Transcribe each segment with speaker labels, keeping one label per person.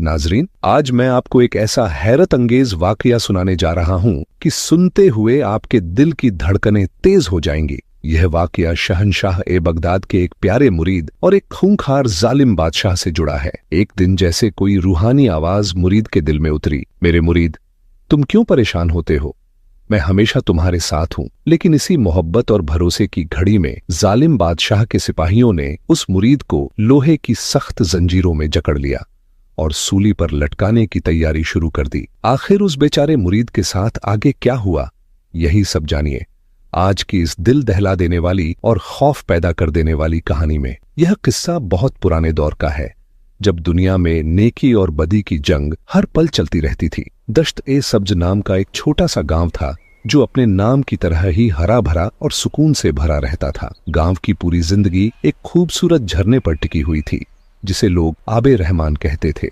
Speaker 1: नाजरीन, आज मैं आपको एक ऐसा हैरत अंगेज वाकया सुनाने जा रहा हूं कि सुनते हुए आपके दिल की धड़कनें तेज हो जाएंगी। यह वाकया शहंशाह ए बगदाद के एक प्यारे मुरीद और एक खूंखार जालिम बादशाह से जुड़ा है। एक दिन जैसे कोई रूहानी आवाज मुरीद के दिल में उतरी, मेरे मुरीद, तुम क्यों परेशान होते हो? मैं हमेशा तुम्हारे साथ हूं। लेकिन इसी मोहब्बत और भरोसे की घड़ी में जालिम बादशाह के सिपाहियों ने उस मुरीद को लोहे की सख्त जंजीरों में जकड़ लिया और सूली पर लटकाने की तैयारी शुरू कर दी। आखिर उस बेचारे मुरीद के साथ आगे क्या हुआ, यही सब जानिए आज की इस दिल दहला देने वाली और खौफ पैदा कर देने वाली कहानी में। यह किस्सा बहुत पुराने दौर का है, जब दुनिया में नेकी और बदी की जंग हर पल चलती रहती थी। दश्त ए सब्ज नाम का एक छोटा सा गांव था जो अपने नाम की तरह ही हरा भरा और सुकून से भरा रहता था। गांव की पूरी जिंदगी एक खूबसूरत झरने पर टिकी हुई थी जिसे लोग आबे रहमान कहते थे।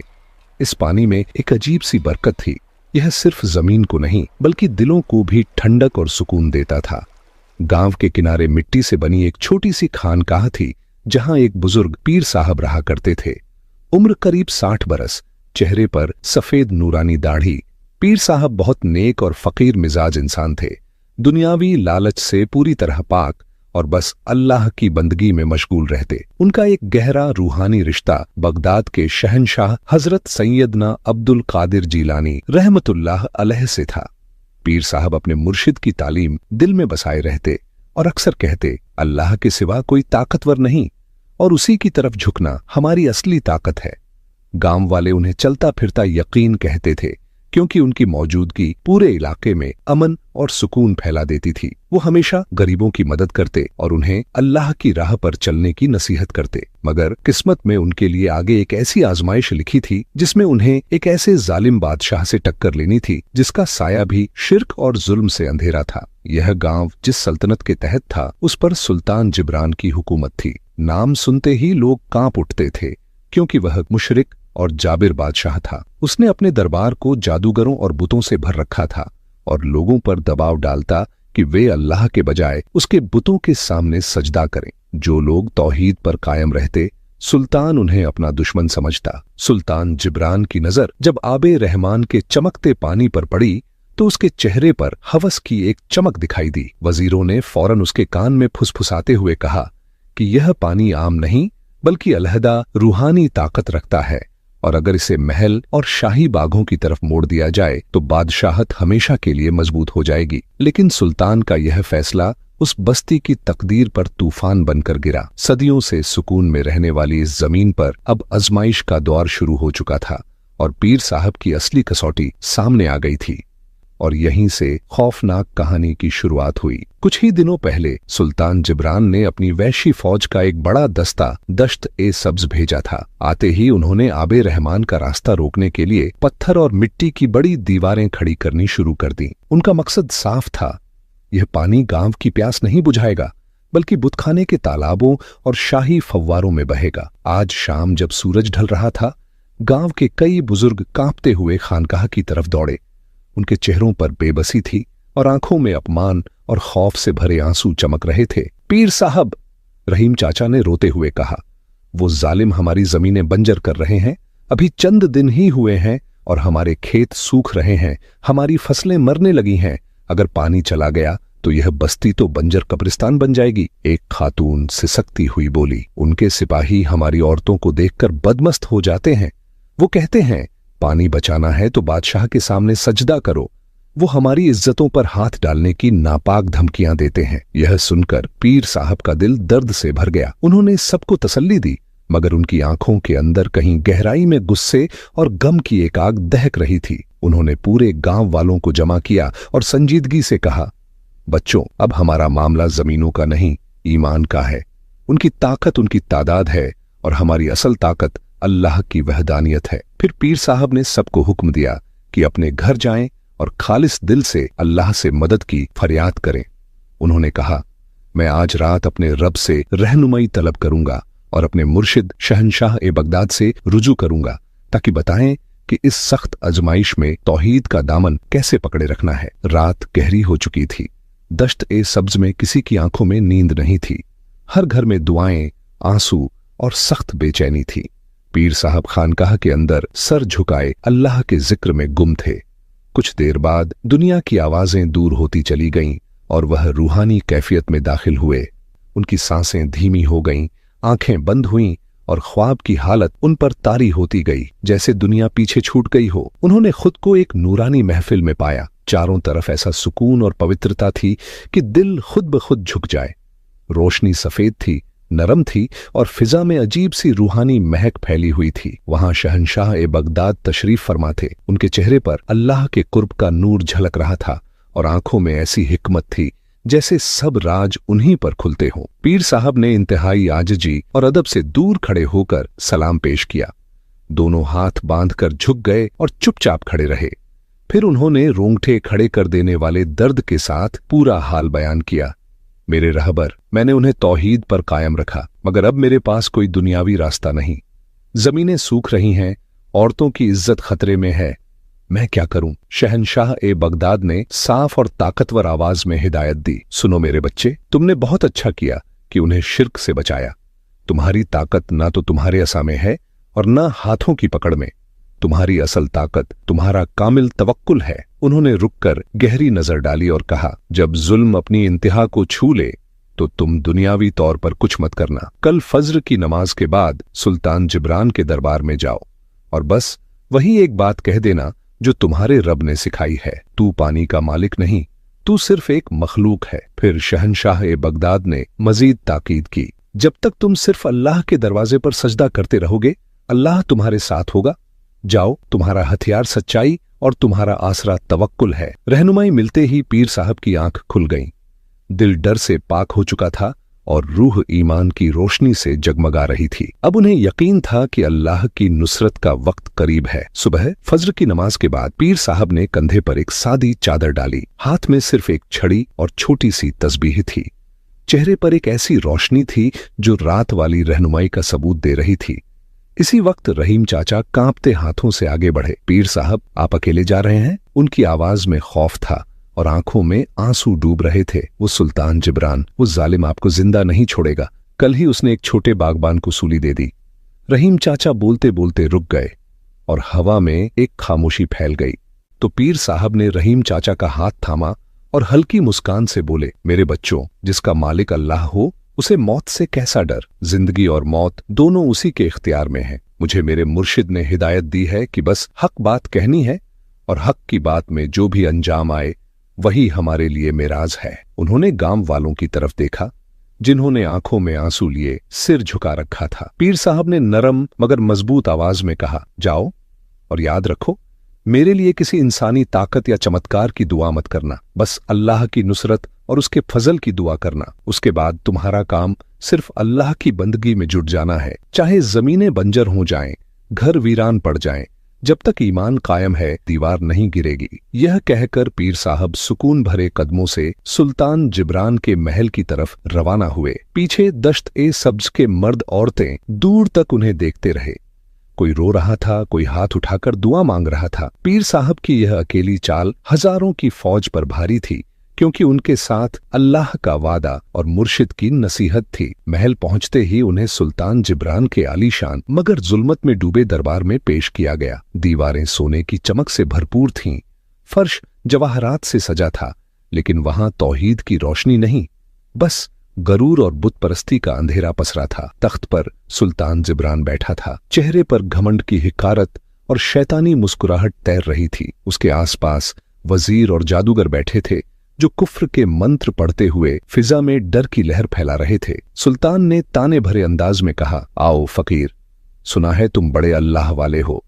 Speaker 1: इस पानी में एक अजीब सी बरकत थी। यह सिर्फ जमीन को नहीं बल्कि दिलों को भी ठंडक और सुकून देता था। गांव के किनारे मिट्टी से बनी एक छोटी सी खानकाह थी जहां एक बुजुर्ग पीर साहब रहा करते थे। उम्र करीब 60 बरस, चेहरे पर सफेद नूरानी दाढ़ी। पीर साहब बहुत नेक और फकीर मिजाज इंसान थे, दुनियावी लालच से पूरी तरह पाक और बस अल्लाह की बंदगी में मशगूल रहते। उनका एक गहरा रूहानी रिश्ता बगदाद के शहंशाह हजरत सैयदना अब्दुल कादिर जीलानी रहमतुल्लाह अलैह से था। पीर साहब अपने मुर्शिद की तालीम दिल में बसाए रहते और अक्सर कहते, अल्लाह के सिवा कोई ताकतवर नहीं और उसी की तरफ झुकना हमारी असली ताकत है। गांव वाले उन्हें चलता फिरता यकीन कहते थे क्योंकि उनकी मौजूदगी पूरे इलाके में अमन और सुकून फैला देती थी। वो हमेशा गरीबों की मदद करते और उन्हें अल्लाह की राह पर चलने की नसीहत करते। मगर किस्मत में उनके लिए आगे एक ऐसी आजमाइश लिखी थी जिसमें उन्हें एक ऐसे जालिम बादशाह से टक्कर लेनी थी जिसका साया भी शिर्क और जुल्म से अंधेरा था। यह गांव जिस सल्तनत के तहत था उस पर सुल्तान जिब्रान की हुकूमत थी। नाम सुनते ही लोग कांप उठते थे क्योंकि वह मुशरिक और जाबिर बादशाह था। उसने अपने दरबार को जादूगरों और बुतों से भर रखा था और लोगों पर दबाव डालता कि वे अल्लाह के बजाय उसके बुतों के सामने सजदा करें। जो लोग तौहीद पर कायम रहते, सुल्तान उन्हें अपना दुश्मन समझता। सुल्तान जिब्रान की नजर जब आबे रहमान के चमकते पानी पर पड़ी तो उसके चेहरे पर हवस की एक चमक दिखाई दी। वजीरों ने फौरन उसके कान में फुसफुसाते हुए कहा कि यह पानी आम नहीं बल्कि अलहदा रूहानी ताकत रखता है और अगर इसे महल और शाही बागों की तरफ मोड़ दिया जाए तो बादशाहत हमेशा के लिए मजबूत हो जाएगी। लेकिन सुल्तान का यह फैसला उस बस्ती की तकदीर पर तूफान बनकर गिरा। सदियों से सुकून में रहने वाली इस जमीन पर अब आजमाइश का दौर शुरू हो चुका था और पीर साहब की असली कसौटी सामने आ गई थी और यहीं से खौफनाक कहानी की शुरुआत हुई। कुछ ही दिनों पहले सुल्तान जिब्रान ने अपनी वैशी फौज का एक बड़ा दस्ता दश्त ए सब्ज भेजा था। आते ही उन्होंने आबे रहमान का रास्ता रोकने के लिए पत्थर और मिट्टी की बड़ी दीवारें खड़ी करनी शुरू कर दी। उनका मकसद साफ था, यह पानी गांव की प्यास नहीं बुझाएगा बल्कि बुतखाने के तालाबों और शाही फव्वारों में बहेगा। आज शाम जब सूरज ढल रहा था, गांव के कई बुजुर्ग कांपते हुए खानकाह की तरफ दौड़े। उनके चेहरों पर बेबसी थी और आंखों में अपमान और खौफ से भरे आंसू चमक रहे थे। पीर साहब, रहीम चाचा ने रोते हुए कहा, वो जालिम हमारी जमीनें बंजर कर रहे हैं। अभी चंद दिन ही हुए हैं और हमारे खेत सूख रहे हैं, हमारी फसलें मरने लगी हैं। अगर पानी चला गया तो यह बस्ती तो बंजर कब्रिस्तान बन जाएगी। एक खातून सिसकती हुई बोली, उनके सिपाही हमारी औरतों को देखकर बदमस्त हो जाते हैं। वो कहते हैं पानी बचाना है तो बादशाह के सामने सजदा करो। वो हमारी इज्जतों पर हाथ डालने की नापाक धमकियां देते हैं। यह सुनकर पीर साहब का दिल दर्द से भर गया। उन्होंने सबको तसल्ली दी मगर उनकी आंखों के अंदर कहीं गहराई में गुस्से और गम की एक आग दहक रही थी। उन्होंने पूरे गांव वालों को जमा किया और संजीदगी से कहा, बच्चों, अब हमारा मामला जमीनों का नहीं, ईमान का है। उनकी ताकत उनकी तादाद है और हमारी असल ताकत अल्लाह की वहदानियत है। फिर पीर साहब ने सबको हुक्म दिया कि अपने घर जाएं और खालिस दिल से अल्लाह से मदद की फरियाद करें। उन्होंने कहा, मैं आज रात अपने रब से रहनुमाई तलब करूंगा और अपने मुर्शिद शहंशाह ए बगदाद से रुजू करूंगा ताकि बताएं कि इस सख्त आजमाइश में तौहीद का दामन कैसे पकड़े रखना है। रात गहरी हो चुकी थी। दश्त ए सब्ज में किसी की आंखों में नींद नहीं थी। हर घर में दुआएं, आंसू और सख्त बेचैनी थी। पीर साहब खानकाह के अंदर सर झुकाए अल्लाह के जिक्र में गुम थे। कुछ देर बाद दुनिया की आवाजें दूर होती चली गईं और वह रूहानी कैफियत में दाखिल हुए। उनकी सांसें धीमी हो गईं, आंखें बंद हुईं और ख्वाब की हालत उन पर तारी होती गई, जैसे दुनिया पीछे छूट गई हो। उन्होंने खुद को एक नूरानी महफिल में पाया। चारों तरफ ऐसा सुकून और पवित्रता थी कि दिल खुद ब खुद झुक जाए। रोशनी सफेद थी, नरम थी और फिजा में अजीब सी रूहानी महक फैली हुई थी। वहां शहंशाह ए बगदाद तशरीफ फरमा थे। उनके चेहरे पर अल्लाह के कुर्ब का नूर झलक रहा था और आंखों में ऐसी हिकमत थी जैसे सब राज उन्हीं पर खुलते हों। पीर साहब ने इंतहाई आजिजी और अदब से दूर खड़े होकर सलाम पेश किया। दोनों हाथ बांधकर झुक गए और चुपचाप खड़े रहे। फिर उन्होंने रोंगटे खड़े कर देने वाले दर्द के साथ पूरा हाल बयान किया। मेरे रहबर, मैंने उन्हें तौहीद पर कायम रखा, मगर अब मेरे पास कोई दुनियावी रास्ता नहीं। जमीनें सूख रही हैं, औरतों की इज्जत खतरे में है। मैं क्या करूं? शहंशाह ए बगदाद ने साफ और ताकतवर आवाज में हिदायत दी। सुनो मेरे बच्चे, तुमने बहुत अच्छा किया कि उन्हें शिर्क से बचाया। तुम्हारी ताकत ना तो तुम्हारे असा में है और न हाथों की पकड़ में। तुम्हारी असल ताकत तुम्हारा कामिल तवक्कुल है। उन्होंने रुककर गहरी नजर डाली और कहा, जब जुल्म अपनी इंतहा को छू ले तो तुम दुनियावी तौर पर कुछ मत करना। कल फज्र की नमाज के बाद सुल्तान जिब्रान के दरबार में जाओ और बस वही एक बात कह देना जो तुम्हारे रब ने सिखाई है। तू पानी का मालिक नहीं, तू सिर्फ एक मखलूक है। फिर शहंशाह ए बगदाद ने मजीद ताकीद की, जब तक तुम सिर्फ अल्लाह के दरवाजे पर सजदा करते रहोगे, अल्लाह तुम्हारे साथ होगा। जाओ, तुम्हारा हथियार सच्चाई और तुम्हारा आसरा तवक्कुल है। रहनुमाई मिलते ही पीर साहब की आंख खुल गई। दिल डर से पाक हो चुका था और रूह ईमान की रोशनी से जगमगा रही थी। अब उन्हें यकीन था कि अल्लाह की नुसरत का वक्त करीब है। सुबह फज्र की नमाज के बाद पीर साहब ने कंधे पर एक सादी चादर डाली। हाथ में सिर्फ एक छड़ी और छोटी सी तस्बीह थी। चेहरे पर एक ऐसी रोशनी थी जो रात वाली रहनुमाई का सबूत दे रही थी। इसी वक्त रहीम चाचा कांपते हाथों से आगे बढ़े। पीर साहब, आप अकेले जा रहे हैं? उनकी आवाज में खौफ था और आंखों में आंसू डूब रहे थे। वो सुल्तान जिब्रान, वो जालिम आपको जिंदा नहीं छोड़ेगा। कल ही उसने एक छोटे बागबान को सूली दे दी। रहीम चाचा बोलते बोलते रुक गए और हवा में एक खामोशी फैल गई। तो पीर साहब ने रहीम चाचा का हाथ थामा और हल्की मुस्कान से बोले, मेरे बच्चों, जिसका मालिक अल्लाह हो उसे मौत से कैसा डर? जिंदगी और मौत दोनों उसी के इख्तियार में हैं। मुझे मेरे मुर्शिद ने हिदायत दी है कि बस हक बात कहनी है और हक की बात में जो भी अंजाम आए वही हमारे लिए मेराज है। उन्होंने गांव वालों की तरफ देखा जिन्होंने आंखों में आंसू लिए सिर झुका रखा था। पीर साहब ने नरम मगर मजबूत आवाज में कहा, जाओ और याद रखो, मेरे लिए किसी इंसानी ताकत या चमत्कार की दुआ मत करना। बस अल्लाह की नुसरत और उसके फजल की दुआ करना। उसके बाद तुम्हारा काम सिर्फ अल्लाह की बंदगी में जुट जाना है। चाहे जमीनें बंजर हो जाएं, घर वीरान पड़ जाएं, जब तक ईमान कायम है दीवार नहीं गिरेगी। यह कहकर पीर साहब सुकून भरे कदमों से सुल्तान जिब्रान के महल की तरफ रवाना हुए। पीछे दश्त ए सब्ज के मर्द औरतें दूर तक उन्हें देखते रहे। कोई रो रहा था, कोई हाथ उठाकर दुआ मांग रहा था। पीर साहब की यह अकेली चाल हजारों की फौज पर भारी थी, क्योंकि उनके साथ अल्लाह का वादा और मुर्शिद की नसीहत थी। महल पहुंचते ही उन्हें सुल्तान जिब्रान के आलीशान मगर जुल्मत में डूबे दरबार में पेश किया गया। दीवारें सोने की चमक से भरपूर थीं, फर्श जवाहरात से सजा था, लेकिन वहां तौहीद की रोशनी नहीं, बस गरूर और बुत परस्ती का अंधेरा पसरा था। तख्त पर सुल्तान जिब्रान बैठा था। चेहरे पर घमंड की हिकारत और शैतानी मुस्कुराहट तैर रही थी। उसके आसपास वजीर और जादूगर बैठे थे जो कुफ्र के मंत्र पढ़ते हुए फिजा में डर की लहर फैला रहे थे। सुल्तान ने ताने भरे अंदाज में कहा, आओ फकीर, सुना है तुम बड़े अल्लाह वाले हो।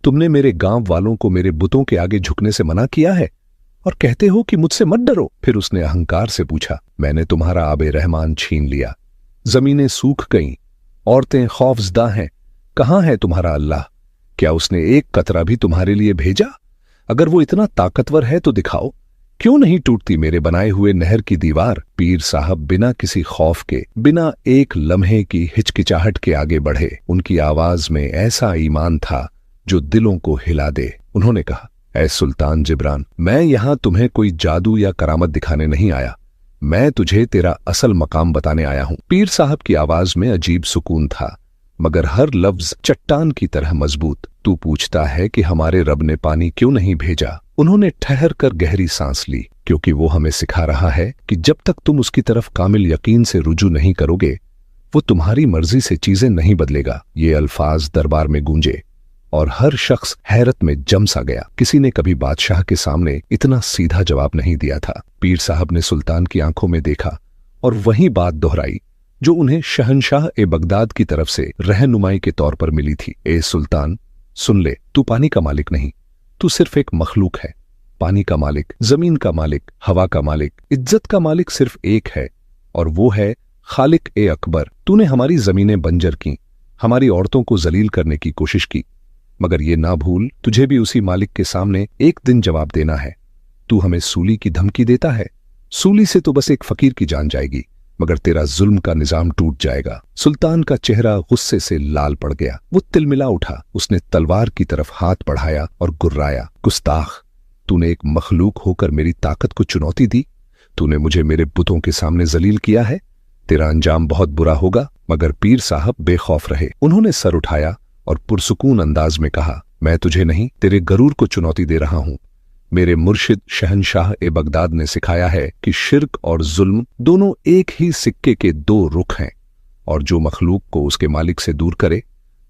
Speaker 1: तुमने मेरे गांव वालों को मेरे बुतों के आगे झुकने से मना किया है और कहते हो कि मुझसे मत डरो। फिर उसने अहंकार से पूछा, मैंने तुम्हारा आबे रहमान छीन लिया, जमीनें सूख गईं, औरतें खौफजदा हैं, कहां है तुम्हारा अल्लाह? क्या उसने एक कतरा भी तुम्हारे लिए भेजा? अगर वो इतना ताकतवर है तो दिखाओ, क्यों नहीं टूटती मेरे बनाए हुए नहर की दीवार? पीर साहब बिना किसी खौफ के, बिना एक लम्हे की हिचकिचाहट के आगे बढ़े। उनकी आवाज में ऐसा ईमान था जो दिलों को हिला दे। उन्होंने कहा, ऐ सुल्तान जिब्रान, मैं यहां तुम्हें कोई जादू या करामत दिखाने नहीं आया, मैं तुझे तेरा असल मकाम बताने आया हूं। पीर साहब की आवाज में अजीब सुकून था, मगर हर लफ्ज चट्टान की तरह मजबूत। तू पूछता है कि हमारे रब ने पानी क्यों नहीं भेजा। उन्होंने ठहर कर गहरी सांस ली, क्योंकि वो हमें सिखा रहा है कि जब तक तुम उसकी तरफ कामिल यकीन से रुजू नहीं करोगे, वो तुम्हारी मर्जी से चीजें नहीं बदलेगा। ये अल्फाज दरबार में गूंजे और हर शख्स हैरत में जम सा गया। किसी ने कभी बादशाह के सामने इतना सीधा जवाब नहीं दिया था। पीर साहब ने सुल्तान की आंखों में देखा और वही बात दोहराई जो उन्हें शहंशाह ए बगदाद की तरफ से रहनुमाई के तौर पर मिली थी। ए सुल्तान, सुन ले, तू पानी का मालिक नहीं, तू सिर्फ एक मखलूक है। पानी का मालिक, जमीन का मालिक, हवा का मालिक, इज्जत का मालिक सिर्फ एक है, और वो है खालिक ए अकबर। तूने हमारी जमीनें बंजर की, हमारी औरतों को जलील करने की कोशिश की, मगर ये ना भूल, तुझे भी उसी मालिक के सामने एक दिन जवाब देना है। तू हमें सूली की धमकी देता है। सूली से तो बस एक फकीर की जान जाएगी, मगर तेरा जुल्म का निजाम टूट जाएगा। सुल्तान का चेहरा गुस्से से लाल पड़ गया। वो तिलमिला उठा। उसने तलवार की तरफ हाथ बढ़ाया और गुर्राया, गुस्ताख, तूने एक मखलूक होकर मेरी ताकत को चुनौती दी। तूने मुझे मेरे बुतों के सामने जलील किया है। तेरा अंजाम बहुत बुरा होगा। मगर पीर साहब बेखौफ रहे। उन्होंने सर उठाया और पुरसुकून अंदाज में कहा, मैं तुझे नहीं, तेरे गरूर को चुनौती दे रहा हूं। मेरे मुर्शिद शहंशाह ए बगदाद ने सिखाया है कि शिर्क और जुल्म दोनों एक ही सिक्के के दो रुख हैं, और जो मखलूक को उसके मालिक से दूर करे,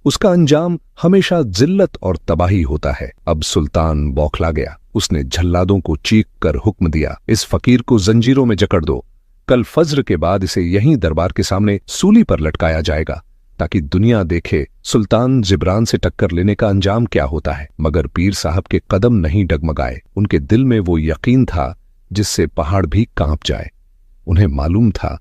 Speaker 1: उसका अंजाम हमेशा जिल्लत और तबाही होता है। अब सुल्तान बौखला गया। उसने झल्लादों को चीख कर हुक्म दिया, इस फकीर को जंजीरों में जकड़ दो। कल फज्र के बाद इसे यहीं दरबार के सामने सूली पर लटकाया जाएगा, ताकि दुनिया देखे सुल्तान जिब्रान से टक्कर लेने का अंजाम क्या होता है। मगर पीर साहब के कदम नहीं डगमगाए। उनके दिल में वो यकीन था जिससे पहाड़ भी कांप जाए। उन्हें मालूम था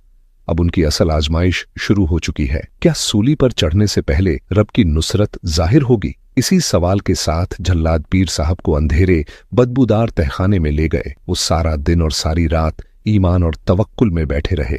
Speaker 1: अब उनकी असल आजमाइश शुरू हो चुकी है। क्या सूली पर चढ़ने से पहले रब की नुसरत जाहिर होगी? इसी सवाल के साथ जल्लाद पीर साहब को अंधेरे बदबूदार तहखाने में ले गए। वो सारा दिन और सारी रात ईमान और तवक्कुल में बैठे रहे।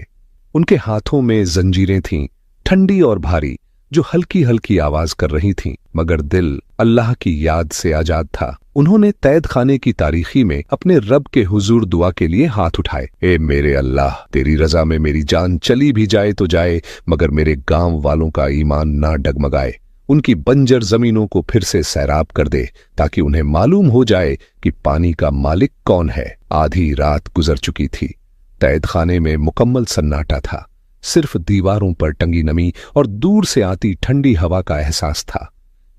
Speaker 1: उनके हाथों में जंजीरें थीं, ठंडी और भारी, जो हल्की हल्की आवाज कर रही थीं, मगर दिल अल्लाह की याद से आजाद था। उन्होंने तैद खाने की तारीखी में अपने रब के हुजूर दुआ के लिए हाथ उठाए। ए मेरे अल्लाह, तेरी रजा में मेरी जान चली भी जाए तो जाए, मगर मेरे गांव वालों का ईमान ना डगमगाए। उनकी बंजर जमीनों को फिर से सैराब कर दे, ताकि उन्हें मालूम हो जाए कि पानी का मालिक कौन है। आधी रात गुजर चुकी थी। तैद खाने में मुकम्मल सन्नाटा था। सिर्फ दीवारों पर टंगी नमी और दूर से आती ठंडी हवा का एहसास था।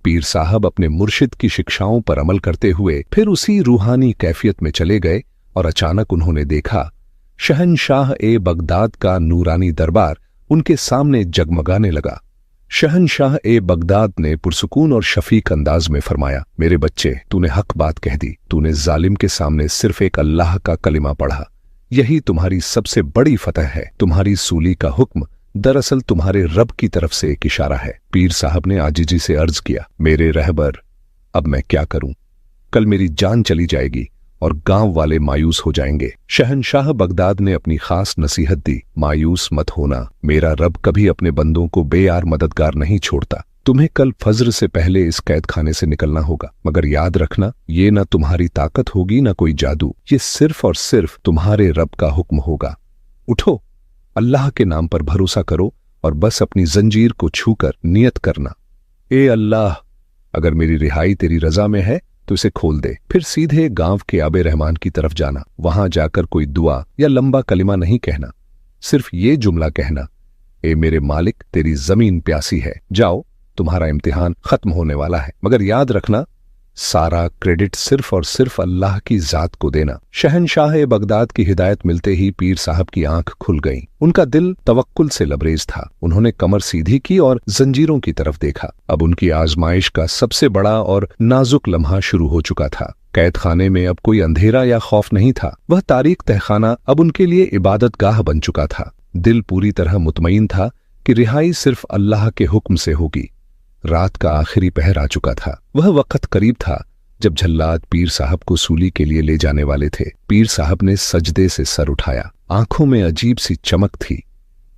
Speaker 1: पीर साहब अपने मुर्शिद की शिक्षाओं पर अमल करते हुए फिर उसी रूहानी कैफियत में चले गए, और अचानक उन्होंने देखा शहंशाह ए बगदाद का नूरानी दरबार उनके सामने जगमगाने लगा। शहंशाह ए बगदाद ने पुरसुकून और शफीक अंदाज में फरमाया, मेरे बच्चे, तूने हक बात कह दी। तूने जालिम के सामने सिर्फ एक अल्लाह का कलिमा पढ़ा। यही तुम्हारी सबसे बड़ी फतह है। तुम्हारी सूली का हुक्म दरअसल तुम्हारे रब की तरफ से एक इशारा है। पीर साहब ने आजिजी से अर्ज किया, मेरे रहबर, अब मैं क्या करूं? कल मेरी जान चली जाएगी और गांव वाले मायूस हो जाएंगे। शहंशाह बगदाद ने अपनी खास नसीहत दी, मायूस मत होना। मेरा रब कभी अपने बंदों को बेयार मददगार नहीं छोड़ता। तुम्हें कल फज्र से पहले इस कैद खाने से निकलना होगा, मगर याद रखना, ये ना तुम्हारी ताकत होगी ना कोई जादू। ये सिर्फ और सिर्फ तुम्हारे रब का हुक्म होगा। उठो, अल्लाह के नाम पर भरोसा करो और बस अपनी जंजीर को छूकर नियत करना, ए अल्लाह, अगर मेरी रिहाई तेरी रजा में है तो इसे खोल दे। फिर सीधे गांव के आबे रहमान की तरफ जाना। वहां जाकर कोई दुआ या लंबा कलिमा नहीं कहना, सिर्फ ये जुमला कहना, ए मेरे मालिक, तेरी जमीन प्यासी है। जाओ, तुम्हारा इम्तिहान खत्म होने वाला है। मगर याद रखना, सारा क्रेडिट सिर्फ और सिर्फ अल्लाह की जात को देना। शहंशाह बगदाद की हिदायत मिलते ही पीर साहब की आंख खुल गई। उनका दिल तवक्कुल से लबरेज था। उन्होंने कमर सीधी की और जंजीरों की तरफ देखा। अब उनकी आजमाइश का सबसे बड़ा और नाजुक लम्हा शुरू हो चुका था। कैद खाने में अब कोई अंधेरा या खौफ नहीं था। वह तारीक तहखाना अब उनके लिए इबादत गाह बन चुका था। दिल पूरी तरह मुतमईन था कि रिहाई सिर्फ अल्लाह के हुक्म से होगी। रात का आखिरी पहर आ चुका था। वह वक्त करीब था जब झल्लाद पीर साहब को सूली के लिए ले जाने वाले थे। पीर साहब ने सजदे से सर उठाया। आंखों में अजीब सी चमक थी,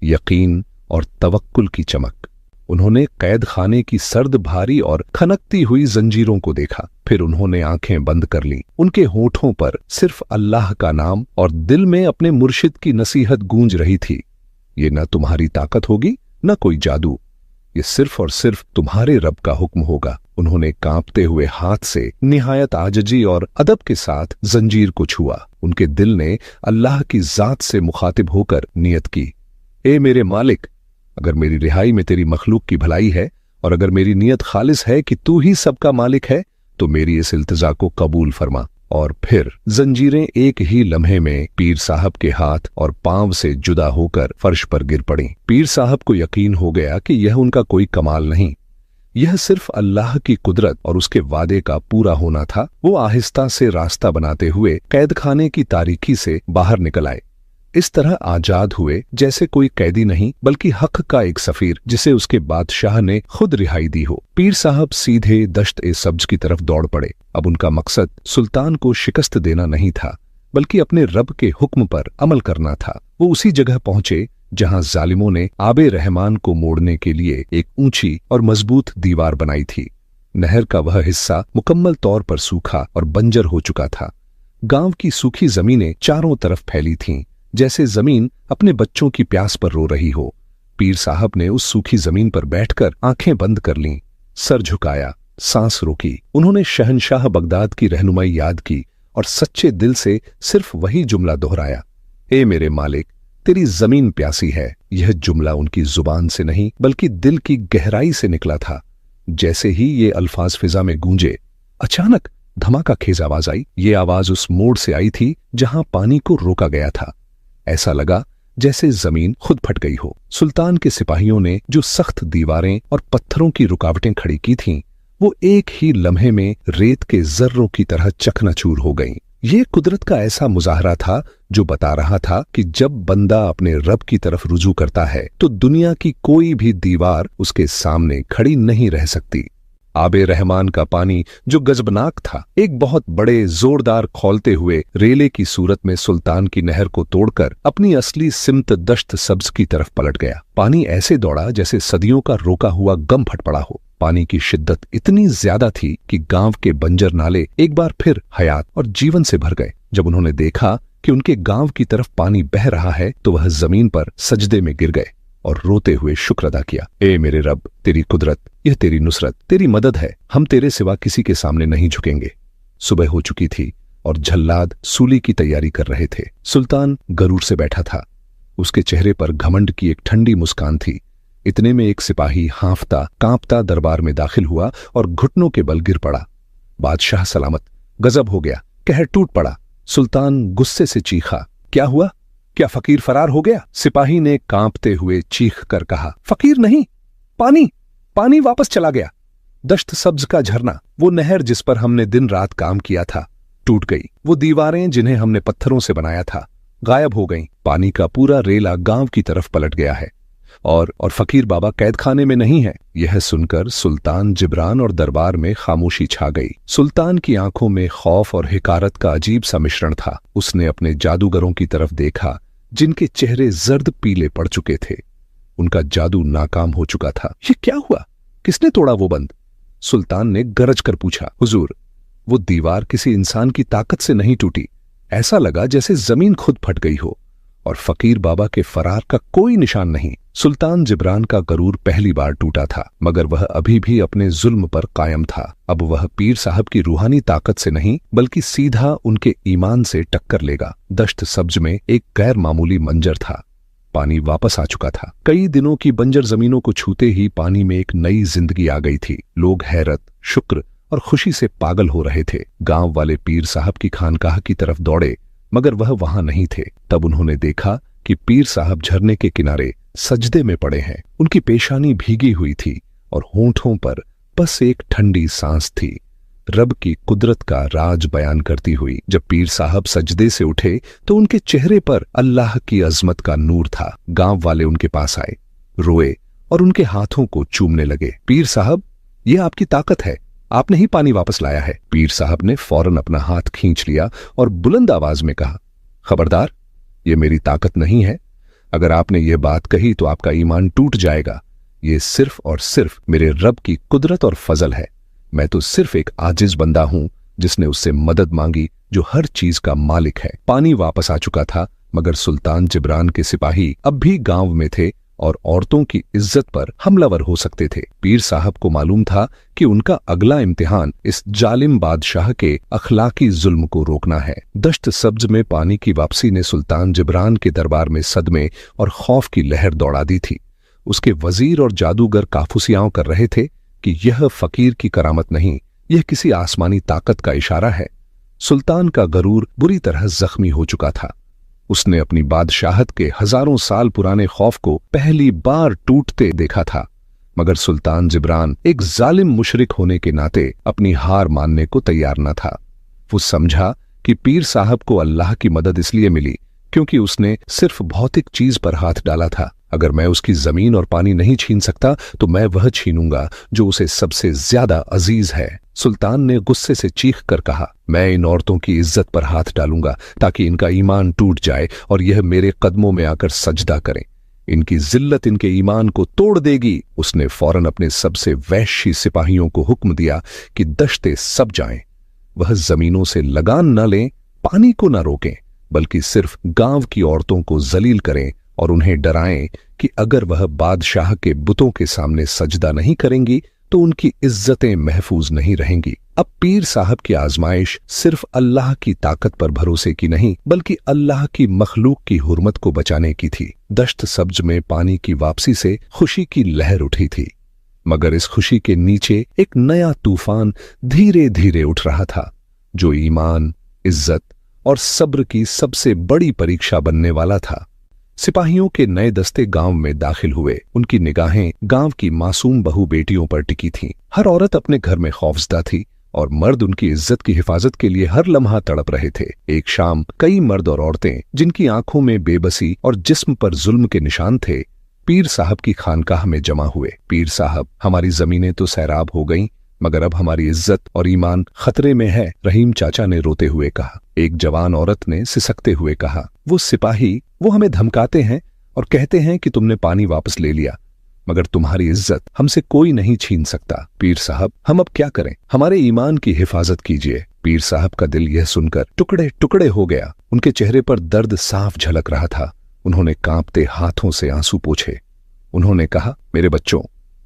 Speaker 1: यकीन और तवक्कुल की चमक। उन्होंने कैद खाने की सर्द भारी और खनकती हुई जंजीरों को देखा। फिर उन्होंने आंखें बंद कर लीं। उनके होठों पर सिर्फ अल्लाह का नाम और दिल में अपने मुर्शिद की नसीहत गूंज रही थी, ये न तुम्हारी ताकत होगी न कोई जादू। ये सिर्फ और सिर्फ तुम्हारे रब का हुक्म होगा। उन्होंने कांपते हुए हाथ से निहायत आजजी और अदब के साथ जंजीर को छुआ। उनके दिल ने अल्लाह की जात से मुखातिब होकर नियत की, ए मेरे मालिक, अगर मेरी रिहाई में तेरी मखलूक की भलाई है और अगर मेरी नियत खालिस है कि तू ही सबका मालिक है तो मेरी इस इल्तिजा को कबूल फरमा। और फिर जंजीरें एक ही लम्हे में पीर साहब के हाथ और पांव से जुदा होकर फर्श पर गिर पड़ी। पीर साहब को यकीन हो गया कि यह उनका कोई कमाल नहीं, यह सिर्फ अल्लाह की कुदरत और उसके वादे का पूरा होना था। वो आहिस्ता से रास्ता बनाते हुए कैदखाने की तारीकी से बाहर निकल आए। इस तरह आजाद हुए जैसे कोई कैदी नहीं बल्कि हक का एक सफीर जिसे उसके बादशाह ने खुद रिहाई दी हो। पीर साहब सीधे दश्त ए सब्ज की तरफ दौड़ पड़े। अब उनका मकसद सुल्तान को शिकस्त देना नहीं था बल्कि अपने रब के हुक्म पर अमल करना था। वो उसी जगह पहुंचे जहां जालिमों ने आबे रहमान को मोड़ने के लिए एक ऊंची और मजबूत दीवार बनाई थी। नहर का वह हिस्सा मुकम्मल तौर पर सूखा और बंजर हो चुका था। गांव की सूखी जमीनें चारों तरफ फैली थीं, जैसे जमीन अपने बच्चों की प्यास पर रो रही हो। पीर साहब ने उस सूखी जमीन पर बैठकर आंखें बंद कर लीं, सर झुकाया, सांस रोकी। उन्होंने शहंशाह बगदाद की रहनुमाई याद की और सच्चे दिल से सिर्फ वही जुमला दोहराया, ए मेरे मालिक, तेरी जमीन प्यासी है। यह जुमला उनकी जुबान से नहीं बल्कि दिल की गहराई से निकला था। जैसे ही ये अल्फाज फिजा में गूंजे, अचानक धमाका खेज आवाज आई। ये आवाज उस मोड़ से आई थी जहां पानी को रोका गया था। ऐसा लगा जैसे जमीन खुद फट गई हो। सुल्तान के सिपाहियों ने जो सख्त दीवारें और पत्थरों की रुकावटें खड़ी की थीं, वो एक ही लम्हे में रेत के जर्रों की तरह चकनाचूर हो गईं। ये कुदरत का ऐसा मुजाहरा था जो बता रहा था कि जब बंदा अपने रब की तरफ रुजू करता है तो दुनिया की कोई भी दीवार उसके सामने खड़ी नहीं रह सकती। आबे रहमान का पानी जो गजबनाक था, एक बहुत बड़े जोरदार खौलते हुए रेले की सूरत में सुल्तान की नहर को तोड़कर अपनी असली सिमत दश्त सब्ज की तरफ पलट गया। पानी ऐसे दौड़ा जैसे सदियों का रोका हुआ गम फट पड़ा हो। पानी की शिद्दत इतनी ज्यादा थी कि गांव के बंजर नाले एक बार फिर हयात और जीवन से भर गए। जब उन्होंने देखा कि उनके गांव की तरफ पानी बह रहा है तो वह जमीन पर सजदे में गिर गए और रोते हुए शुक्र अदा किया, ए मेरे रब, तेरी कुदरत, यह तेरी नुसरत, तेरी मदद है। हम तेरे सिवा किसी के सामने नहीं झुकेंगे। सुबह हो चुकी थी और झल्लाद सूली की तैयारी कर रहे थे। सुल्तान गरूर से बैठा था। उसके चेहरे पर घमंड की एक ठंडी मुस्कान थी। इतने में एक सिपाही हांफता कांपता दरबार में दाखिल हुआ और घुटनों के बल गिर पड़ा। बादशाह सलामत, गजब हो गया, कहर टूट पड़ा। सुल्तान गुस्से से चीखा, क्या हुआ? क्या फकीर फरार हो गया? सिपाही ने कांपते हुए चीख कर कहा, फकीर नहीं, पानी, पानी वापस चला गया। दश्त सब्ज का झरना, वो नहर जिस पर हमने दिन रात काम किया था, टूट गई। वो दीवारें जिन्हें हमने पत्थरों से बनाया था, गायब हो गईं। पानी का पूरा रेला गांव की तरफ पलट गया है और फकीर बाबा कैदखाने में नहीं है। यह सुनकर सुल्तान जिब्रान और दरबार में खामोशी छा गई। सुल्तान की आंखों में खौफ और हिकारत का अजीब सा मिश्रण था। उसने अपने जादूगरों की तरफ देखा जिनके चेहरे जर्द पीले पड़ चुके थे। उनका जादू नाकाम हो चुका था। ये क्या हुआ? किसने तोड़ा वो बंद? सुल्तान ने गरज कर पूछा, हुजूर, वो दीवार किसी इंसान की ताकत से नहीं टूटी। ऐसा लगा जैसे जमीन खुद फट गई हो और फकीर बाबा के फरार का कोई निशान नहीं। सुल्तान जिब्रान का गरूर पहली बार टूटा था, मगर वह अभी भी अपने जुल्म पर कायम था। अब वह पीर साहब की रूहानी ताकत से नहीं बल्कि सीधा उनके ईमान से टक्कर लेगा। दश्त सब्ज में एक गैर मामूली मंजर था। पानी वापस आ चुका था। कई दिनों की बंजर जमीनों को छूते ही पानी में एक नई जिंदगी आ गई थी। लोग हैरत, शुक्र और खुशी से पागल हो रहे थे। गांव वाले पीर साहब की खानकाह की तरफ दौड़े, मगर वह वहां नहीं थे। तब उन्होंने देखा कि पीर साहब झरने के किनारे सजदे में पड़े हैं। उनकी पेशानी भीगी हुई थी और होंठों पर बस एक ठंडी सांस थी, रब की कुदरत का राज बयान करती हुई। जब पीर साहब सजदे से उठे तो उनके चेहरे पर अल्लाह की अजमत का नूर था। गांव वाले उनके पास आए, रोए और उनके हाथों को चूमने लगे। पीर साहब, ये आपकी ताकत है, आपने ही पानी वापस लाया है। पीर साहब ने फौरन अपना हाथ खींच लिया और बुलंद आवाज में कहा, खबरदार, ये मेरी ताकत नहीं है। अगर आपने ये बात कही तो आपका ईमान टूट जाएगा। ये सिर्फ और सिर्फ मेरे रब की कुदरत और फजल है। मैं तो सिर्फ एक आजिज बंदा हूं जिसने उससे मदद मांगी जो हर चीज का मालिक है। पानी वापस आ चुका था, मगर सुल्तान जिब्रान के सिपाही अब भी गांव में थे और औरतों की इज्जत पर हमलावर हो सकते थे। पीर साहब को मालूम था कि उनका अगला इम्तिहान इस जालिम बादशाह के अखलाकी जुल्म को रोकना है। दश्त सब्ज में पानी की वापसी ने सुल्तान जिब्रान के दरबार में सदमे और खौफ की लहर दौड़ा दी थी। उसके वजीर और जादूगर काफुसियां कर रहे थे कि यह फकीर की करामत नहीं, यह किसी आसमानी ताकत का इशारा है। सुल्तान का गरूर बुरी तरह जख्मी हो चुका था। उसने अपनी बादशाहत के हजारों साल पुराने खौफ को पहली बार टूटते देखा था, मगर सुल्तान जिब्रान एक जालिम मुशरिक होने के नाते अपनी हार मानने को तैयार न था। वो समझा कि पीर साहब को अल्लाह की मदद इसलिए मिली क्योंकि उसने सिर्फ भौतिक चीज पर हाथ डाला था। अगर मैं उसकी जमीन और पानी नहीं छीन सकता तो मैं वह छीनूंगा जो उसे सबसे ज्यादा अजीज है। सुल्तान ने गुस्से से चीख कर कहा, मैं इन औरतों की इज्जत पर हाथ डालूंगा ताकि इनका ईमान टूट जाए और यह मेरे कदमों में आकर सजदा करें। इनकी जिल्लत इनके ईमान को तोड़ देगी। उसने फौरन अपने सबसे वहशी सिपाहियों को हुक्म दिया कि दश्ते सब जाएं। वह जमीनों से लगान न लें, पानी को न रोकें, बल्कि सिर्फ गांव की औरतों को जलील करें और उन्हें डराएं कि अगर वह बादशाह के बुतों के सामने सजदा नहीं करेंगी तो उनकी इज्जतें महफूज नहीं रहेंगी। अब पीर साहब की आजमाइश सिर्फ अल्लाह की ताकत पर भरोसे की नहीं, बल्कि अल्लाह की मखलूक की हुर्मत को बचाने की थी। दश्त सब्ज में पानी की वापसी से खुशी की लहर उठी थी, मगर इस खुशी के नीचे एक नया तूफान धीरे धीरे उठ रहा था, जो ईमान, इज्जत और सब्र की सबसे बड़ी परीक्षा बनने वाला था। सिपाहियों के नए दस्ते गांव में दाखिल हुए। उनकी निगाहें गांव की मासूम बहू बेटियों पर टिकी थीं। हर औरत अपने घर में खौफजदा थी और मर्द उनकी इज्जत की हिफाजत के लिए हर लम्हा तड़प रहे थे। एक शाम कई मर्द और औरतें, जिनकी आंखों में बेबसी और जिस्म पर जुल्म के निशान थे, पीर साहब की खानकाह में जमा हुए। पीर साहब, हमारी जमीनें तो सैराब हो गईं, मगर अब हमारी इज्जत और ईमान खतरे में है, रहीम चाचा ने रोते हुए कहा। एक जवान औरत ने सिसकते हुए कहा, वो सिपाही, वो हमें धमकाते हैं और कहते हैं कि तुमने पानी वापस ले लिया, मगर तुम्हारी इज्जत हमसे कोई नहीं छीन सकता। पीर साहब, हम अब क्या करें? हमारे ईमान की हिफाजत कीजिए। पीर साहब का दिल यह सुनकर टुकड़े टुकड़े हो गया। उनके चेहरे पर दर्द साफ झलक रहा था। उन्होंने कांपते हाथों से आंसू पोंछे। उन्होंने कहा, मेरे बच्चों,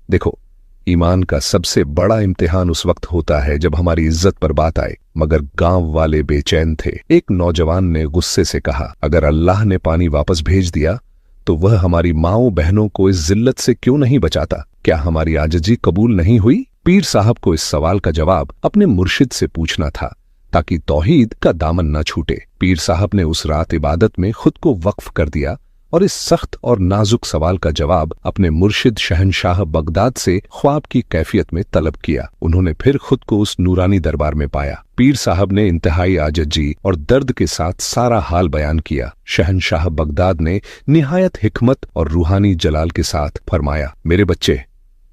Speaker 1: देखो, ईमान का सबसे बड़ा इम्तिहान उस वक्त होता है जब हमारी इज्जत पर बात आए। मगर गांव वाले बेचैन थे। एक नौजवान ने गुस्से से कहा, अगर अल्लाह ने पानी वापस भेज दिया तो वह हमारी माओ बहनों को इस जिल्लत से क्यों नहीं बचाता? क्या हमारी आजिज़ी कबूल नहीं हुई? पीर साहब को इस सवाल का जवाब अपने मुर्शिद से पूछना था ताकि तौहीद का दामन न छूटे। पीर साहब ने उस रात इबादत में खुद को वक्फ कर दिया और इस सख्त और नाजुक सवाल का जवाब अपने मुर्शिद शहनशाह बगदाद से ख्वाब की कैफियत में तलब किया। उन्होंने फिर खुद को उस नूरानी दरबार में पाया। पीर साहब ने इंतहाई आजिज़ी और दर्द के साथ सारा हाल बयान किया। शहनशाह बगदाद ने निहायत हिकमत और रूहानी जलाल के साथ फरमाया, मेरे बच्चे,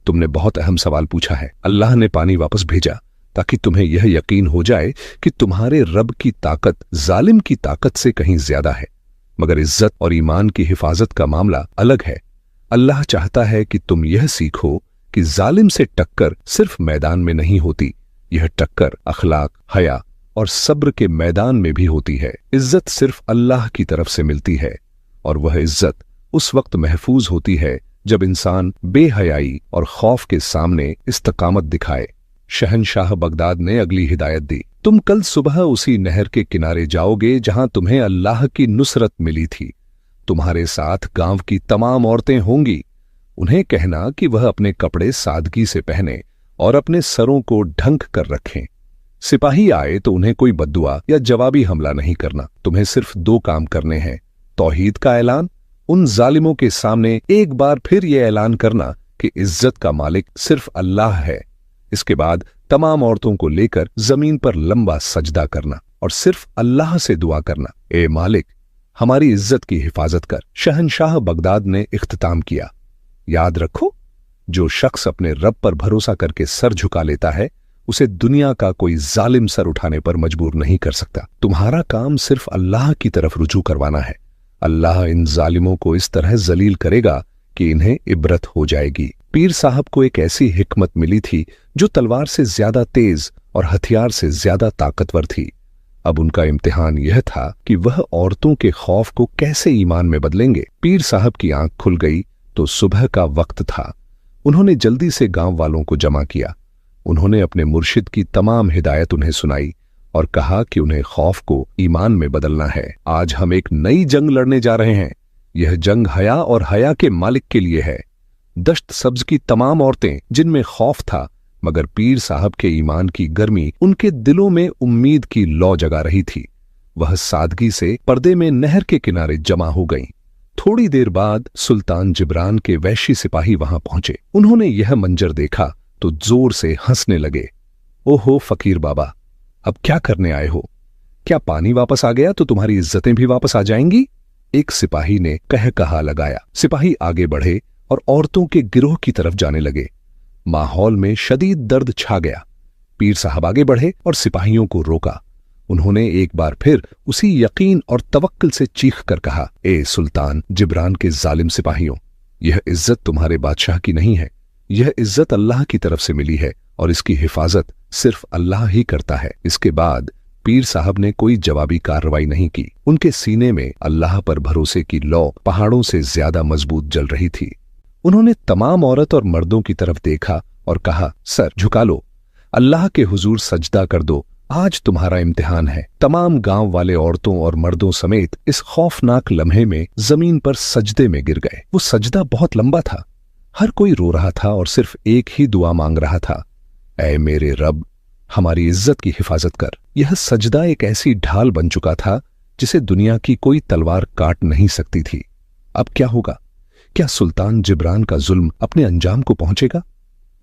Speaker 1: तुमने बहुत अहम सवाल पूछा है। अल्लाह ने पानी वापस भेजा ताकि तुम्हें यह यकीन हो जाए कि तुम्हारे रब की ताकत जालिम की ताकत से कहीं ज्यादा है। मगर इज्जत और ईमान की हिफाजत का मामला अलग है। अल्लाह चाहता है कि तुम यह सीखो कि जालिम से टक्कर सिर्फ मैदान में नहीं होती, यह टक्कर अखलाक, हया और सब्र के मैदान में भी होती है। इज्जत सिर्फ अल्लाह की तरफ से मिलती है और वह इज्जत उस वक्त महफूज होती है जब इंसान बेहयाई और खौफ के सामने इस्तकामत दिखाए। शहनशाह बगदाद ने अगली हिदायत दी, तुम कल सुबह उसी नहर के किनारे जाओगे जहां तुम्हें अल्लाह की नुसरत मिली थी। तुम्हारे साथ गांव की तमाम औरतें होंगी। उन्हें कहना कि वह अपने कपड़े सादगी से पहने और अपने सरों को ढंक कर रखें। सिपाही आए तो उन्हें कोई बद्दुआ या जवाबी हमला नहीं करना। तुम्हें सिर्फ 2 काम करने हैं, तौहीद का ऐलान, उन जालिमों के सामने एक बार फिर यह ऐलान करना कि इज्जत का मालिक सिर्फ अल्लाह है। इसके बाद तमाम औरतों को लेकर जमीन पर लंबा सजदा करना और सिर्फ अल्लाह से दुआ करना, ए मालिक, हमारी इज्जत की हिफाजत कर। शहनशाह बगदाद ने इख्तिताम किया, याद रखो, जो शख्स अपने रब पर भरोसा करके सर झुका लेता है, उसे दुनिया का कोई जालिम सर उठाने पर मजबूर नहीं कर सकता। तुम्हारा काम सिर्फ अल्लाह की तरफ रुजू करवाना है। अल्लाह इन जालिमों को इस तरह जलील करेगा कि इन्हें इबरत हो जाएगी। पीर साहब को एक ऐसी हिकमत मिली थी जो तलवार से ज्यादा तेज और हथियार से ज्यादा ताकतवर थी। अब उनका इम्तिहान यह था कि वह औरतों के खौफ को कैसे ईमान में बदलेंगे। पीर साहब की आंख खुल गई तो सुबह का वक्त था। उन्होंने जल्दी से गांव वालों को जमा किया। उन्होंने अपने मुर्शिद की तमाम हिदायत उन्हें सुनाई और कहा कि उन्हें खौफ को ईमान में बदलना है। आज हम एक नई जंग लड़ने जा रहे हैं। यह जंग हया और हया के मालिक के लिए है। दश्त सब्ज की तमाम औरतें जिनमें खौफ था, मगर पीर साहब के ईमान की गर्मी उनके दिलों में उम्मीद की लौ जगा रही थी। वह सादगी से पर्दे में नहर के किनारे जमा हो गईं। थोड़ी देर बाद सुल्तान जिब्रान के वैशी सिपाही वहां पहुंचे। उन्होंने यह मंजर देखा तो जोर से हंसने लगे। ओहो फकीर बाबा, अब क्या करने आए हो? क्या पानी वापस आ गया तो तुम्हारी इज्जतें भी वापस आ जाएंगी? एक सिपाही ने कहा लगाया। सिपाही आगे बढ़े और औरतों के गिरोह की तरफ जाने लगे। माहौल में शदीद दर्द छा गया। पीर साहब आगे बढ़े और सिपाहियों को रोका। उन्होंने एक बार फिर उसी यकीन और तवक्कुल से चीख कर कहा, ए सुल्तान जिब्रान के जालिम सिपाहियों, यह इज्जत तुम्हारे बादशाह की नहीं है। यह इज्जत अल्लाह की तरफ से मिली है और इसकी हिफाजत सिर्फ अल्लाह ही करता है। इसके बाद पीर साहब ने कोई जवाबी कार्रवाई नहीं की। उनके सीने में अल्लाह पर भरोसे की लौ पहाड़ों से ज्यादा मजबूत जल रही थी। उन्होंने तमाम औरत और मर्दों की तरफ देखा और कहा, सर झुका लो, अल्लाह के हुजूर सजदा कर दो, आज तुम्हारा इम्तिहान है। तमाम गांव वाले औरतों और मर्दों समेत इस खौफनाक लम्हे में जमीन पर सजदे में गिर गए। वो सजदा बहुत लंबा था। हर कोई रो रहा था और सिर्फ एक ही दुआ मांग रहा था, ऐ मेरे रब, हमारी इज्जत की हिफाजत कर। यह सजदा एक ऐसी ढाल बन चुका था जिसे दुनिया की कोई तलवार काट नहीं सकती थी। अब क्या होगा? क्या सुल्तान जिब्रान का जुल्म अपने अंजाम को पहुंचेगा?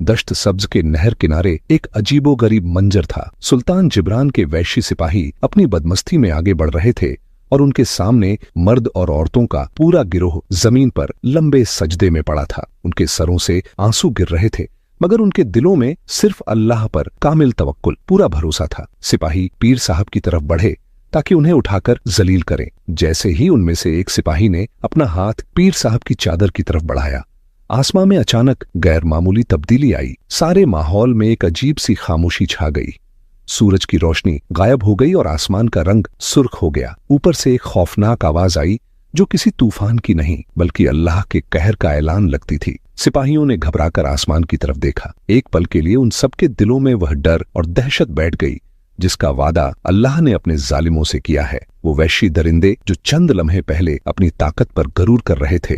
Speaker 1: दश्त सब्ज के नहर किनारे एक अजीबोगरीब मंजर था। सुल्तान जिब्रान के वैशी सिपाही अपनी बदमस्ती में आगे बढ़ रहे थे और उनके सामने मर्द और औरतों का पूरा गिरोह जमीन पर लंबे सजदे में पड़ा था। उनके सरों से आंसू गिर रहे थे, मगर उनके दिलों में सिर्फ अल्लाह पर कामिल तवक्कुल, पूरा भरोसा था। सिपाही पीर साहब की तरफ बढ़े ताकि उन्हें उठाकर जलील करें। जैसे ही उनमें से एक सिपाही ने अपना हाथ पीर साहब की चादर की तरफ बढ़ाया, आसमान में अचानक गैर मामूली तब्दीली आई। सारे माहौल में एक अजीब सी खामोशी छा गई। सूरज की रोशनी गायब हो गई और आसमान का रंग सुर्ख हो गया। ऊपर से एक खौफनाक आवाज आई जो किसी तूफान की नहीं बल्कि अल्लाह के कहर का ऐलान लगती थी। सिपाहियों ने घबराकर आसमान की तरफ देखा। एक पल के लिए उन सबके दिलों में वह डर और दहशत बैठ गई जिसका वादा अल्लाह ने अपने जालिमों से किया है। वो वैशी दरिंदे जो चंद लम्हे पहले अपनी ताकत पर गरूर कर रहे थे,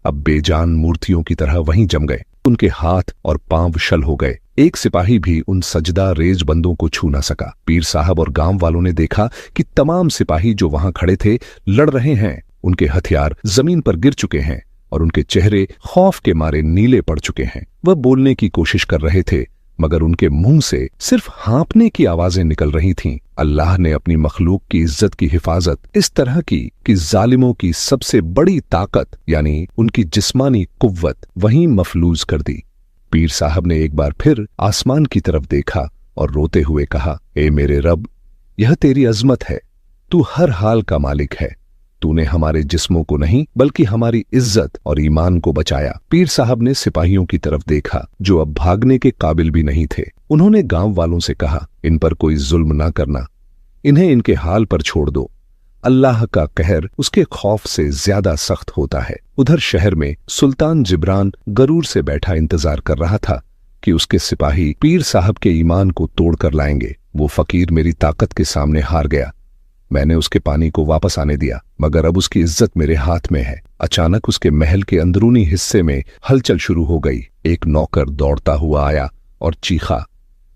Speaker 1: अब बेजान मूर्तियों की तरह वहीं जम गए। उनके हाथ और पांव शल हो गए। एक सिपाही भी उन सजदा रेज बंदों को छू ना सका। पीर साहब और गांव वालों ने देखा कि तमाम सिपाही जो वहां खड़े थे लड़ रहे हैं। उनके हथियार जमीन पर गिर चुके हैं और उनके चेहरे खौफ के मारे नीले पड़ चुके हैं। वह बोलने की कोशिश कर रहे थे, मगर उनके मुंह से सिर्फ हाँपने की आवाजें निकल रही थीं। अल्लाह ने अपनी मखलूक की इज्जत की हिफाजत इस तरह की कि जालिमों की सबसे बड़ी ताकत यानी उनकी जिस्मानी कुव्वत वहीं मफलूज कर दी। पीर साहब ने एक बार फिर आसमान की तरफ देखा और रोते हुए कहा, ए मेरे रब, यह तेरी अजमत है, तू हर हाल का मालिक है। तूने हमारे जिस्मों को नहीं बल्कि हमारी इज्जत और ईमान को बचाया। पीर साहब ने सिपाहियों की तरफ देखा जो अब भागने के काबिल भी नहीं थे। उन्होंने गांव वालों से कहा, इन पर कोई जुल्म ना करना, इन्हें इनके हाल पर छोड़ दो। अल्लाह का कहर उसके खौफ से ज्यादा सख्त होता है। उधर शहर में सुल्तान जिब्रान गरूर से बैठा इंतजार कर रहा था कि उसके सिपाही पीर साहब के ईमान को तोड़ कर लाएंगे। वो फकीर मेरी ताकत के सामने हार गया। मैंने उसके पानी को वापस आने दिया, मगर अब उसकी इज्जत मेरे हाथ में है। अचानक उसके महल के अंदरूनी हिस्से में हलचल शुरू हो गई। एक नौकर दौड़ता हुआ आया और चीखा,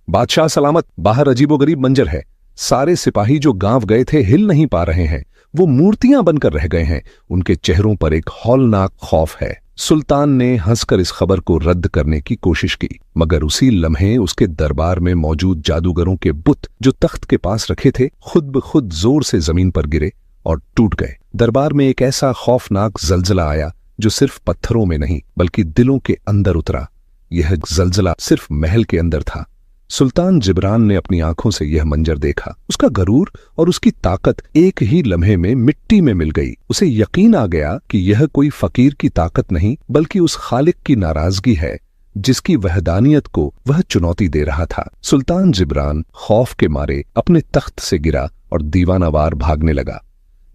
Speaker 1: बादशाह सलामत, बाहर अजीबोगरीब मंजर है। सारे सिपाही जो गांव गए थे हिल नहीं पा रहे हैं, वो मूर्तियां बनकर रह गए हैं। उनके चेहरों पर एक हौलनाक खौफ है। सुल्तान ने हंसकर इस खबर को रद्द करने की कोशिश की, मगर उसी लम्हे उसके दरबार में मौजूद जादूगरों के बुत जो तख्त के पास रखे थे खुद ब खुद जोर से जमीन पर गिरे और टूट गए। दरबार में एक ऐसा खौफनाक जलजला आया जो सिर्फ पत्थरों में नहीं बल्कि दिलों के अंदर उतरा। यह जलजला सिर्फ महल के अंदर था। सुल्तान जिब्रान ने अपनी आंखों से यह मंजर देखा। उसका गरूर और उसकी ताकत एक ही लम्हे में मिट्टी में मिल गई। उसे यकीन आ गया कि यह कोई फकीर की ताकत नहीं बल्कि उस खालिक की नाराजगी है जिसकी वहदानियत को वह चुनौती दे रहा था। सुल्तान जिब्रान खौफ के मारे अपने तख्त से गिरा और दीवानावार भागने लगा।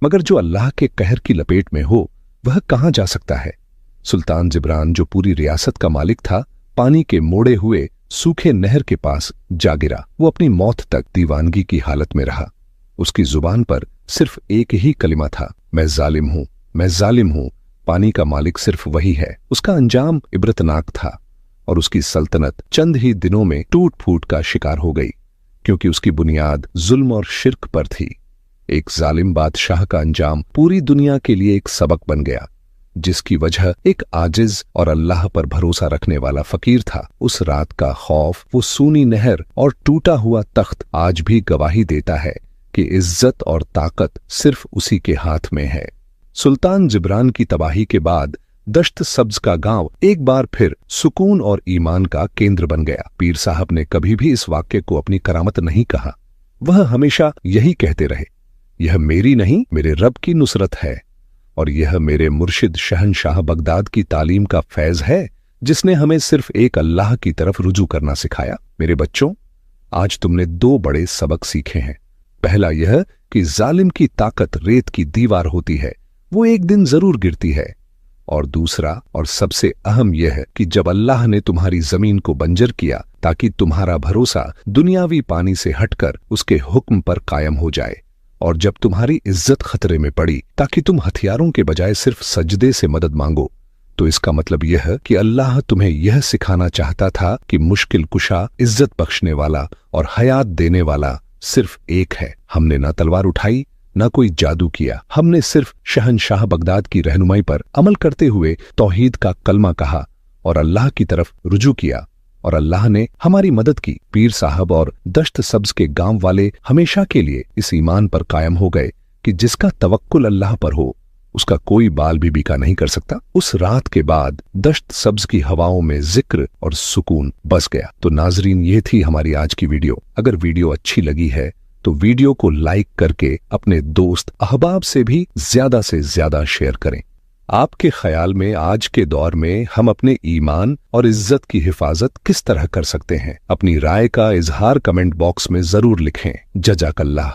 Speaker 1: मगर जो अल्लाह के कहर की लपेट में हो वह कहाँ जा सकता है। सुल्तान जिब्रान, जो पूरी रियासत का मालिक था, पानी के मोड़े हुए सूखे नहर के पास जा गिरा। वो अपनी मौत तक दीवानगी की हालत में रहा। उसकी जुबान पर सिर्फ एक ही कलिमा था, मैं जालिम हूं, मैं जालिम हूं। पानी का मालिक सिर्फ वही है। उसका अंजाम इबरतनाक था और उसकी सल्तनत चंद ही दिनों में टूट फूट का शिकार हो गई, क्योंकि उसकी बुनियाद जुल्म और शिर्क पर थी। एक जालिम बादशाह का अंजाम पूरी दुनिया के लिए एक सबक बन गया, जिसकी वजह एक आजिज और अल्लाह पर भरोसा रखने वाला फकीर था। उस रात का खौफ, वो सूनी नहर और टूटा हुआ तख्त आज भी गवाही देता है कि इज्जत और ताकत सिर्फ उसी के हाथ में है। सुल्तान जिब्रान की तबाही के बाद दश्त सब्ज का गांव एक बार फिर सुकून और ईमान का केंद्र बन गया। पीर साहब ने कभी भी इस वाक्य को अपनी करामत नहीं कहा। वह हमेशा यही कहते रहे, यह मेरी नहीं, मेरे रब की नुसरत है, और यह मेरे मुर्शिद शहनशाह बगदाद की तालीम का फैज है, जिसने हमें सिर्फ एक अल्लाह की तरफ रुजू करना सिखाया। मेरे बच्चों, आज तुमने 2 बड़े सबक सीखे हैं। पहला यह कि जालिम की ताकत रेत की दीवार होती है, वो एक दिन जरूर गिरती है। और दूसरा और सबसे अहम यह है कि जब अल्लाह ने तुम्हारी जमीन को बंजर किया ताकि तुम्हारा भरोसा दुनियावी पानी से हटकर उसके हुक्म पर कायम हो जाए, और जब तुम्हारी इज्जत खतरे में पड़ी ताकि तुम हथियारों के बजाय सिर्फ सजदे से मदद मांगो, तो इसका मतलब यह है कि अल्लाह तुम्हें यह सिखाना चाहता था कि मुश्किल कुशा, इज्जत बख्शने वाला और हयात देने वाला सिर्फ एक है। हमने ना तलवार उठाई, ना कोई जादू किया। हमने सिर्फ शहनशाह बगदाद की रहनुमाई पर अमल करते हुए तौहीद का कलमा कहा और अल्लाह की तरफ रुजू किया, और अल्लाह ने हमारी मदद की। पीर साहब और दश्त सब्ज के गांव वाले हमेशा के लिए इस ईमान पर कायम हो गए कि जिसका तवक्कुल अल्लाह पर हो, उसका कोई बाल भी बीका नहीं कर सकता। उस रात के बाद दश्त सब्ज की हवाओं में जिक्र और सुकून बस गया। तो नाजरीन, ये थी हमारी आज की वीडियो। अगर वीडियो अच्छी लगी है तो वीडियो को लाइक करके अपने दोस्त अहबाब से भी ज्यादा से ज्यादा शेयर करें। आपके ख्याल में आज के दौर में हम अपने ईमान और इज्जत की हिफाजत किस तरह कर सकते हैं? अपनी राय का इजहार कमेंट बॉक्स में जरूर लिखें। जज़ाकल्लाह।